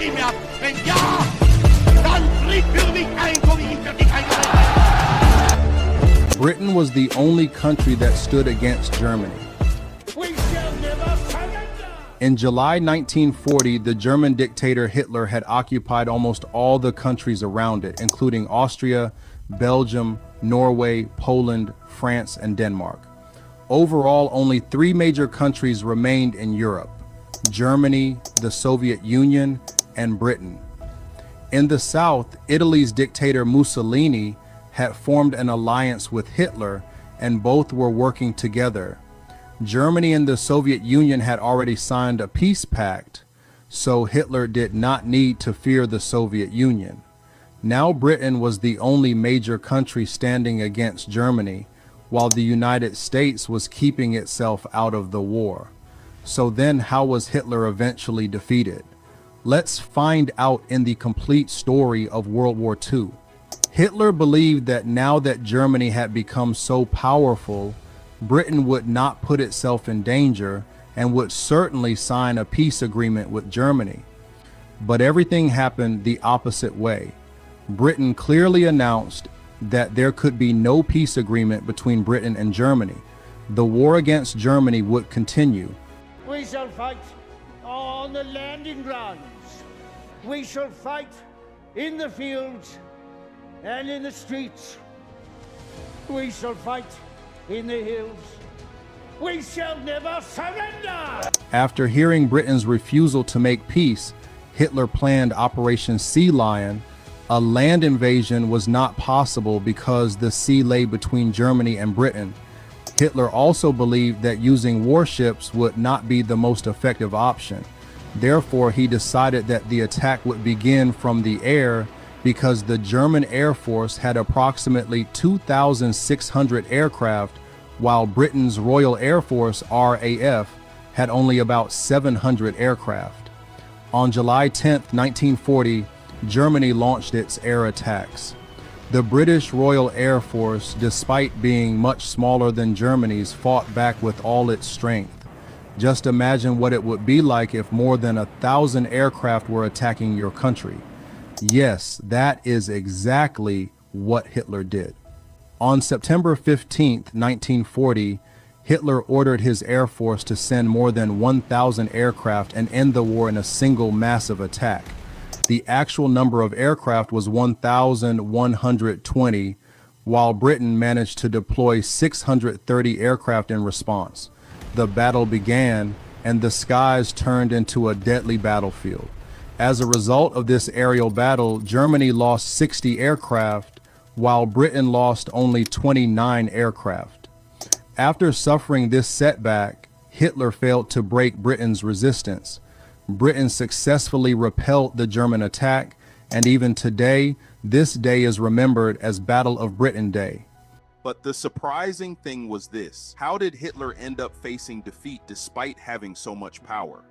ihn mir ab. Wenn ja, dann tritt für mich ein, so wie ich für dich eingetreten bin. Britain was the only country that stood against Germany. We shall never surrender. In July 1940, the German dictator Hitler had occupied almost all the countries around it, including Austria, Belgium, Norway, Poland, France, and Denmark. Overall, only 3 major countries remained in Europe: Germany, the Soviet Union, and Britain. In the south, Italy's dictator Mussolini had formed an alliance with Hitler, and both were working together. Germany and the Soviet Union had already signed a peace pact, so Hitler did not need to fear the Soviet Union. Now Britain was the only major country standing against Germany, while the United States was keeping itself out of the war. So then how was Hitler eventually defeated? Let's find out in the complete story of World War II. Hitler believed that now that Germany had become so powerful, Britain would not put itself in danger and would certainly sign a peace agreement with Germany. But everything happened the opposite way. Britain clearly announced that there could be no peace agreement between Britain and Germany. The war against Germany would continue. We shall fight on the landing grounds. We shall fight in the fields and in the streets. We shall fight in the hills. We shall never surrender! After hearing Britain's refusal to make peace, Hitler planned Operation Sea Lion. A land invasion was not possible because the sea lay between Germany and Britain. Hitler also believed that using warships would not be the most effective option. Therefore, he decided that the attack would begin from the air because the German Air Force had approximately 2,600 aircraft, while Britain's Royal Air Force, RAF, had only about 700 aircraft. On July 10, 1940, Germany launched its air attacks. The British Royal Air Force, despite being much smaller than Germany's, fought back with all its strength. Just imagine what it would be like if more than 1,000 aircraft were attacking your country. Yes, that is exactly what Hitler did. On September 15, 1940, Hitler ordered his Air Force to send more than 1,000 aircraft and end the war in a single massive attack. The actual number of aircraft was 1,120, while Britain managed to deploy 630 aircraft in response. The battle began, and the skies turned into a deadly battlefield. As a result of this aerial battle, Germany lost 60 aircraft, while Britain lost only 29 aircraft. After suffering this setback, Hitler failed to break Britain's resistance. Britain successfully repelled the German attack, and even today, this day is remembered as Battle of Britain Day. But the surprising thing was this: how did Hitler end up facing defeat despite having so much power?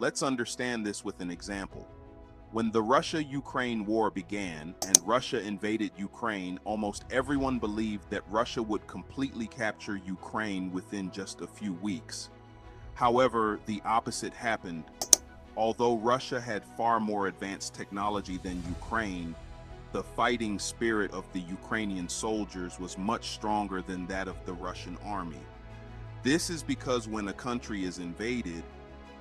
Let's understand this with an example. When the Russia-Ukraine war began and Russia invaded Ukraine, almost everyone believed that Russia would completely capture Ukraine within just a few weeks. However, the opposite happened. Although Russia had far more advanced technology than Ukraine, the fighting spirit of the Ukrainian soldiers was much stronger than that of the Russian army. This is because when a country is invaded,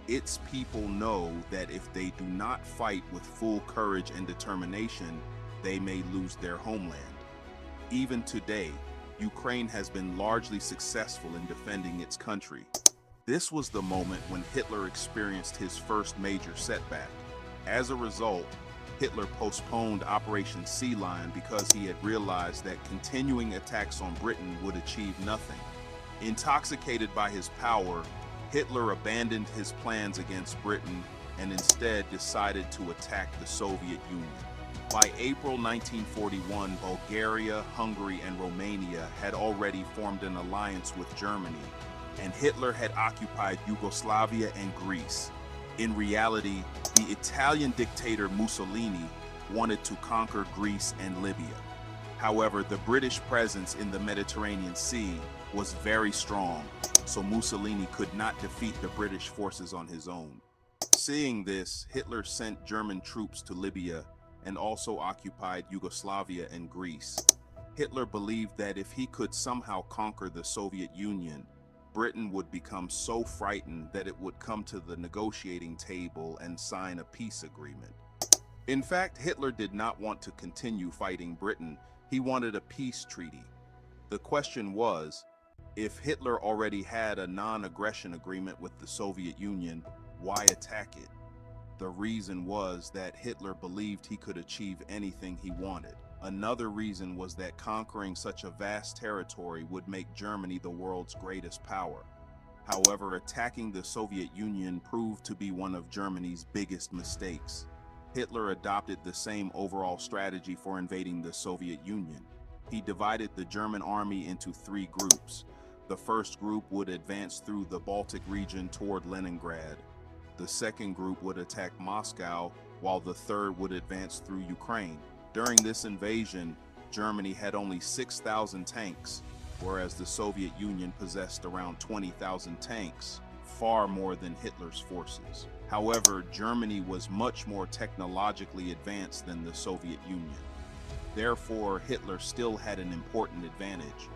its people know that if they do not fight with full courage and determination, they may lose their homeland. Even today, Ukraine has been largely successful in defending its country. This was the moment when Hitler experienced his first major setback. As a result, Hitler postponed Operation Sea Lion because he had realized that continuing attacks on Britain would achieve nothing. Intoxicated by his power, Hitler abandoned his plans against Britain and instead decided to attack the Soviet Union. By April 1941, Bulgaria, Hungary, and Romania had already formed an alliance with Germany, and Hitler had occupied Yugoslavia and Greece. In reality, the Italian dictator Mussolini wanted to conquer Greece and Libya. However, the British presence in the Mediterranean Sea was very strong, so Mussolini could not defeat the British forces on his own. Seeing this, Hitler sent German troops to Libya and also occupied Yugoslavia and Greece. Hitler believed that if he could somehow conquer the Soviet Union, Britain would become so frightened that it would come to the negotiating table and sign a peace agreement. In fact, Hitler did not want to continue fighting Britain. He wanted a peace treaty. The question was, if Hitler already had a non-aggression agreement with the Soviet Union, why attack it? The reason was that Hitler believed he could achieve anything he wanted. Another reason was that conquering such a vast territory would make Germany the world's greatest power. However, attacking the Soviet Union proved to be one of Germany's biggest mistakes. Hitler adopted the same overall strategy for invading the Soviet Union. He divided the German army into 3 groups. The first group would advance through the Baltic region toward Leningrad. The second group would attack Moscow, while the third would advance through Ukraine. During this invasion, Germany had only 6,000 tanks, whereas the Soviet Union possessed around 20,000 tanks, far more than Hitler's forces. However, Germany was much more technologically advanced than the Soviet Union. Therefore, Hitler still had an important advantage.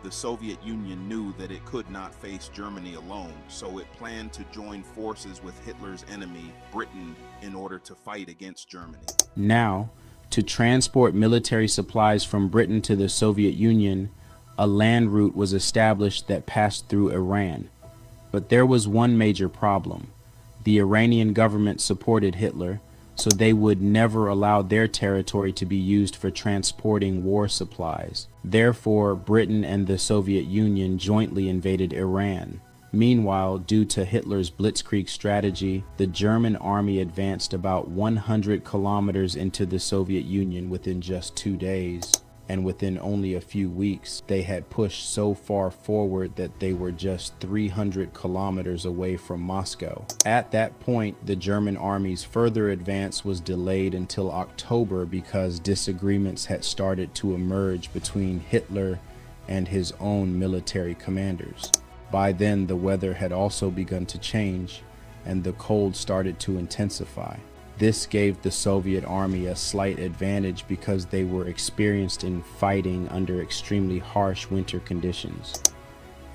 The Soviet Union knew that it could not face Germany alone, so it planned to join forces with Hitler's enemy, Britain, in order to fight against Germany. Now, to transport military supplies from Britain to the Soviet Union, a land route was established that passed through Iran. But there was one major problem. The Iranian government supported Hitler, so they would never allow their territory to be used for transporting war supplies. Therefore, Britain and the Soviet Union jointly invaded Iran. Meanwhile, due to Hitler's blitzkrieg strategy, the German army advanced about 100 kilometers into the Soviet Union within just 2 days. And within only a few weeks, they had pushed so far forward that they were just 300 kilometers away from Moscow. At that point, the German army's further advance was delayed until October because disagreements had started to emerge between Hitler and his own military commanders. By then, the weather had also begun to change, and the cold started to intensify. This gave the Soviet army a slight advantage because they were experienced in fighting under extremely harsh winter conditions.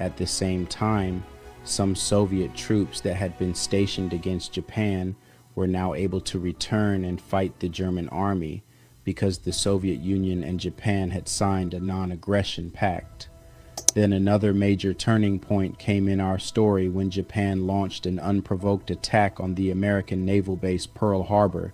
At the same time, some Soviet troops that had been stationed against Japan were now able to return and fight the German army because the Soviet Union and Japan had signed a non-aggression pact. Then another major turning point came in our story when Japan launched an unprovoked attack on the American naval base Pearl Harbor,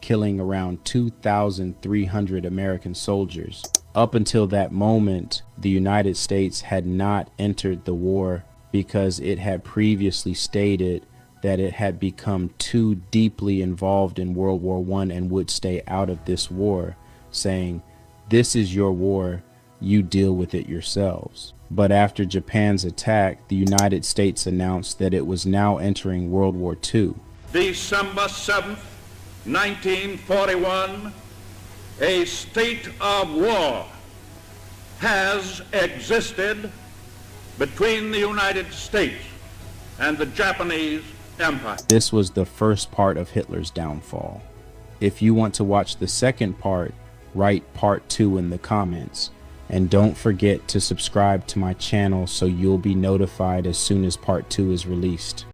killing around 2,300 American soldiers. Up until that moment, the United States had not entered the war because it had previously stated that it had become too deeply involved in World War I and would stay out of this war, saying, "This is your war, you deal with it yourselves." But after Japan's attack, the United States announced that it was now entering World War II. December 7th, 1941, a state of war has existed between the United States and the Japanese Empire. This was the first part of Hitler's downfall. If you want to watch the second part, write part 2 in the comments. And don't forget to subscribe to my channel so you'll be notified as soon as part 2 is released.